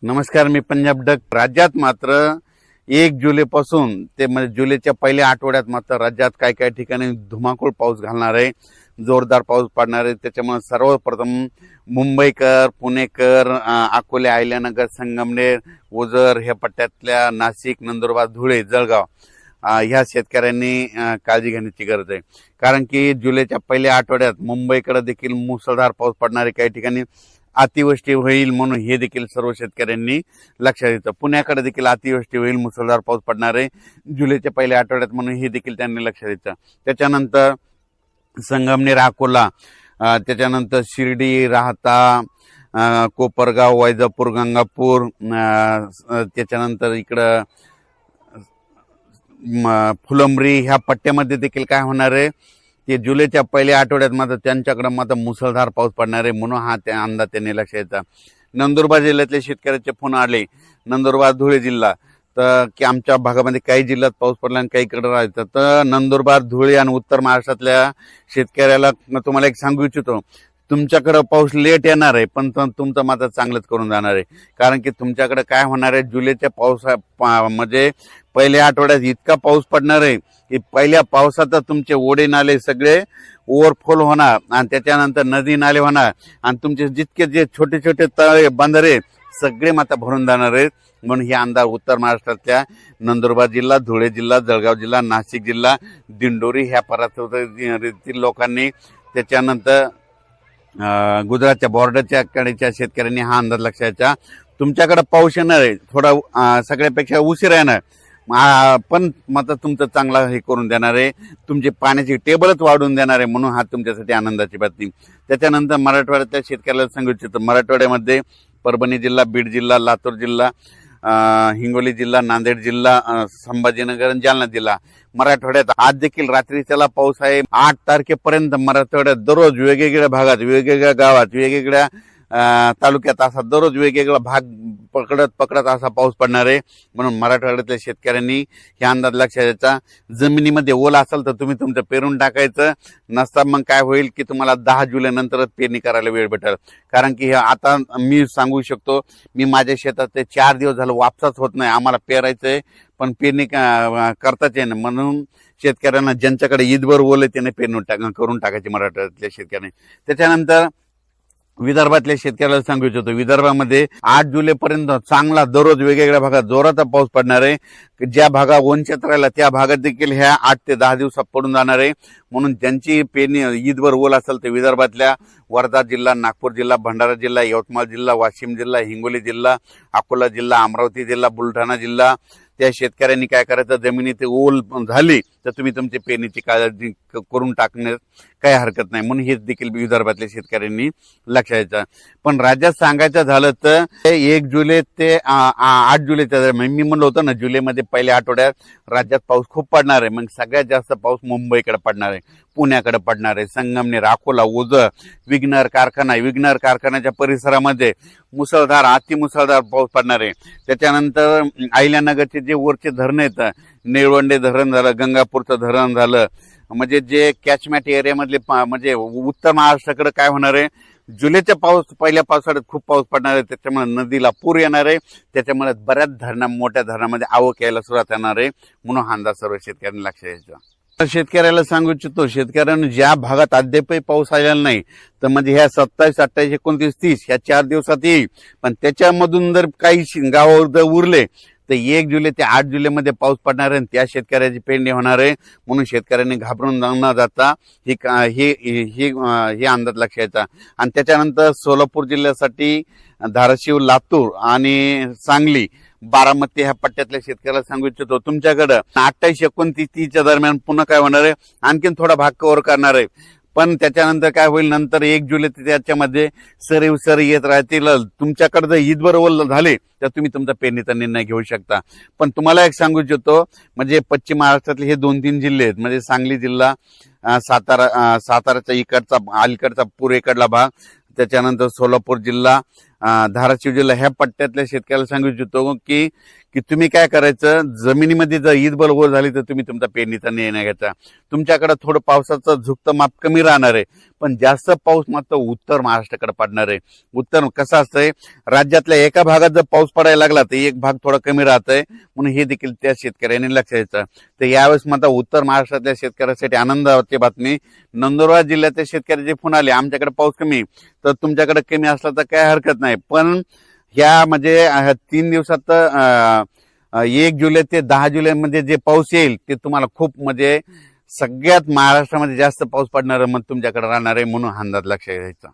नमस्कार, मी पंजाब डक। राज्यात मात्र 1 जुलैपासून ते म्हणजे जुलैच्या पहिल्या आठवड्यात मात्र राज्यात काय काय ठिकाणी धुमाकूळ पाऊस घालणार आहे, जोरदार पाऊस पडणार आहे। त्याच्यामुळे सर्वप्रथम मुंबईकर, पुणेकर, अकोले, अहिल्यानगर, संगमनेर, ओझर ह्या पट्ट्यातल्या नाशिक, नंदुरबार, धुळे, जळगाव ह्या शेतकऱ्यांनी काळजी घेण्याची गरज आहे। कारण की जुलैच्या पहिल्या आठवड्यात मुंबईकडे देखील मुसळधार पाऊस पडणार आहे, काही ठिकाणी अतिवृष्टी होईल म्हणून हे देखील सर्व शेतकऱ्यांनी लक्षात घ्यायचं। पुण्याकडे देखील अतिवृष्टी होईल, मुसळधार पाऊस पडणार आहे जुलैच्या पहिल्या आठवड्यात म्हणून हे देखील त्यांनी लक्षात घ्यायचं। त्याच्यानंतर संगमनेर, अकोला, त्याच्यानंतर शिर्डी, राहता, कोपरगाव, वैजापूर, गंगापूर, त्याच्यानंतर इकडं फुलंब्री ह्या पट्ट्यामध्ये देखील काय होणार आहे ते जुलैच्या पहिल्या आठवड्यात मात्र त्यांच्याकडे मात्र मुसळधार पाऊस पडणार आहे म्हणून हा त्या अंदाज त्यांनी लक्षात घ्यायचा। नंदुरबार जिल्ह्यातले शेतकऱ्याचे फोन आले, नंदुरबार, धुळे जिल्हा, तर की आमच्या भागामध्ये काही जिल्ह्यात पाऊस पडला आणि काहीकडे राहायचं। तर नंदुरबार, धुळे आणि उत्तर महाराष्ट्रातल्या शेतकऱ्याला तुम्हाला एक सांगू इच्छितो, तुमच्याकडे पाऊस लेट येणार आहे पण तुमचं मात्र चांगलंच करून जाणार आहे। कारण की तुमच्याकडे काय होणार आहे, जुलैच्या म्हणजे पहिल्या आठवड्यात इतका पाऊस पडणार आहे की पहिल्या पावसात तुमचे ओढे नाले सगळे ओव्हरफ्लो होणार आणि त्याच्यानंतर नदी नाले होणार आणि तुमचे जितके जे छोटे छोटे तळे, बंधारे सगळे मात्र भरून जाणार आहेत। म्हणून हे अंदाज उत्तर महाराष्ट्रातल्या नंदुरबार जिल्हा, धुळे जिल्हा, जळगाव जिल्हा, नाशिक जिल्हा, दिंडोरी ह्या परिसरातील लोकांनी, त्याच्यानंतर गुजरातच्या बॉर्डरच्या कडेच्या शेतकऱ्यांनी हा अंदाज लक्षात घ्यायचा। तुमच्याकडे पाऊस येणार आहे, थोडा सगळ्यापेक्षा उशीर येणार पण मात्र तुमचं चांगला हे करून देणार आहे, तुमची पाण्याची टेबलच वाढवून देणार आहे म्हणून हा तुमच्यासाठी आनंदाची बातमी। त्याच्यानंतर मराठवाड्यातल्या शेतकऱ्याला सांगू इच्छितो, मराठवाड्यामध्ये परभणी जिल्हा, बीड जिल्हा, लातूर जिल्हा, हिंगोली जिल्हा, नांदेड जिल्हा, संभाजीनगर आणि जालना जिल्हा, मराठवाड्यात आज देखील रात्रीच्याला पाऊस आहे। 8 तारखेपर्यंत मराठवाड्यात दररोज वेगवेगळ्या भागात, वेगवेगळ्या गावात, वेगवेगळ्या तालुक्यात असा दररोज वेगवेगळा भाग पकडत असा पाऊस पडणार आहे। म्हणून मराठवाड्यातल्या शेतकऱ्यांनी हे अंदाज लक्षात घ्यायचा। जमिनीमध्ये ओल असेल तर तुम्ही तुमचं पेरून टाकायचं, नसता मग काय होईल की तुम्हाला 10 जुलै नंतरच पेरणी करायला वेळ भेटेल। कारण की आता मी सांगू शकतो, मी माझ्या शेतात ते 4 दिवस झालं वापसाच होत नाही, आम्हाला पेरायचंय पण पेरणी करताच येणं, म्हणून शेतकऱ्यांना ज्यांच्याकडे ईदभर ओल आहे त्याने पेरणी करून टाकायची मराठवाड्यातल्या शेतकऱ्यांनी। त्याच्यानंतर विदर्भातल्या शेतकऱ्याला सांगू इच्छितो, विदर्भामध्ये 8 जुलैपर्यंत चांगला दररोज वेगवेगळ्या भागात जोराचा पाऊस पडणार आहे। ज्या भागात वंचित राहिला त्या भागात देखील ह्या 8 ते 10 दिवसात पडून जाणार आहे। म्हणून ज्यांची पेरणी ईदभर ओल असेल ते विदर्भातल्या वर्धा जिल्हा, नागपूर जिल्हा, भंडारा जिल्हा, यवतमाळ जिल्हा, वाशिम जिल्हा, हिंगोली जिल्हा, अकोला जिल्हा, अमरावती जिल्हा, बुलढाणा जिल्हा, त्या शेतकऱ्यांनी काय करायचं, जमिनीत ओल झाली तर तुम्ही तुमची पेरणीची काळजी करून टाकण्यात काही हरकत नाही म्हणून हे देखील विदर्भातल्या शेतकऱ्यांनी लक्षात घ्यायचं। पण राज्यात सांगायचं झालं तर 1 जुलै ते 8 जुलैच्या दरम्यान मी म्हणलं होतं ना, जुलैमध्ये पहिल्या आठवड्यात राज्यात पाऊस खूप पडणार आहे। मग सगळ्यात जास्त पाऊस मुंबईकडे पडणार आहे, पुण्याकडे पडणार आहे, संगमनेर, अकोला, ओझर, विघ्नर कारखान्याच्या परिसरामध्ये मुसळधार, अतिमुसळधार पाऊस पडणार आहे। त्याच्यानंतर अहिल्यानगरचे जे वरचे धरण आहेत, निळवंडे धरण झालं, गंगापूरचं धरण झालं, म्हणजे जे कॅचमेंट एरियामधले म्हणजे उत्तर महाराष्ट्राकडे काय होणार आहे, जुलैच्या पहिल्या पावसाळ्यात खूप पाऊस पडणार आहे, त्याच्यामुळे नदीला पूर येणार आहे, त्याच्यामुळे बऱ्याच मोठ्या धरणामध्ये आवक यायला सुरुवात येणार आहे म्हणून हा अंदाज सर्व शेतकऱ्यांनी लक्षात घ्यायचा। शेतकऱ्याला सांगू इच्छितो, शेतकऱ्यांना ज्या भागात अद्यापही पाऊस आलेला नाही तर म्हणजे ह्या 27, 28, 29, 30 ह्या 4 दिवसात येईल, पण त्याच्यामधून जर काही गावावर जर उरले तर 1 जुलै ते 8 जुलैमध्ये पाऊस पडणार आहे, त्या शेतकऱ्याची पेरणी होणार आहे। म्हणून शेतकऱ्यांनी घाबरून न जाता हे अंदाज लक्षात घ्यायचा। आणि त्याच्यानंतर सोलापूर जिल्ह्यासाठी धाराशिव, लातूर आणि सांगली, बारामती ह्या पट्ट्यातल्या शेतकऱ्याला सांगू इच्छितो, तुमच्याकडं 28, 29, 30च्या दरम्यान पुन्हा काय होणार आहे, आणखीन थोडा भाग कव्हर करणार आहे। पण त्याच्यानंतर काय होईल, नंतर 1 जुलै त्याच्यामध्ये सरी येत राहतील। तुमच्याकडे जर ईदभर ओल झाले तर तुम्ही तुमचा पेरणीचा निर्णय घेऊ शकता। पण तुम्हाला एक सांगू इच्छितो, म्हणजे पश्चिम महाराष्ट्रातले हे 2-3 जिल्हे आहेत, म्हणजे सांगली जिल्हा, साताराचा अलीकडचा पूर्वेकडला भाग, त्याच्यानंतर सोलापूर जिल्हा, धाराशिव जिल्हा ह्या पट्ट्यातल्या शेतकऱ्याला सांगू इच्छितो की तुम्ही काय करायचं, जमिनीमध्ये जर ईदभर ओल झाली तर तुम्ही तुमचा पेरणीचा निर्णय घ्यायचा। तुमच्याकडे थोडं पावसाचं झुकतं माप कमी राहणार आहे पण जास्त पाऊस मात्र उत्तर महाराष्ट्राकडे पडणार आहे. उत्तर कसं असतंय, राज्यातल्या एका भागात जर पाऊस पडायला लागला तर एक भाग थोडा कमी राहतंय, म्हणून हे देखील त्या शेतकऱ्यांनी लक्ष द्यायचं. तर यावेळेस मात्र उत्तर महाराष्ट्रातल्या शेतकऱ्यांसाठी आनंदाची बातमी. नंदुरबार जिल्ह्यातल्या शेतकऱ्याचे फोन आले, आमच्याकडे पाऊस कमी, तर तुमच्याकडे कमी असला तर काय हरकत नाही, पण ह्या म्हणजे 3 दिवसात 1 जुलै ते 10 जुलै मध्ये जे पाऊस येईल ते तुम्हाला खूप म्हणजे सगळ्यात महाराष्ट्रामध्ये जास्त पाऊस पडणार मग तुमच्याकडे राहणार आहे, म्हणून अंदाज लक्षात घ्यायचा.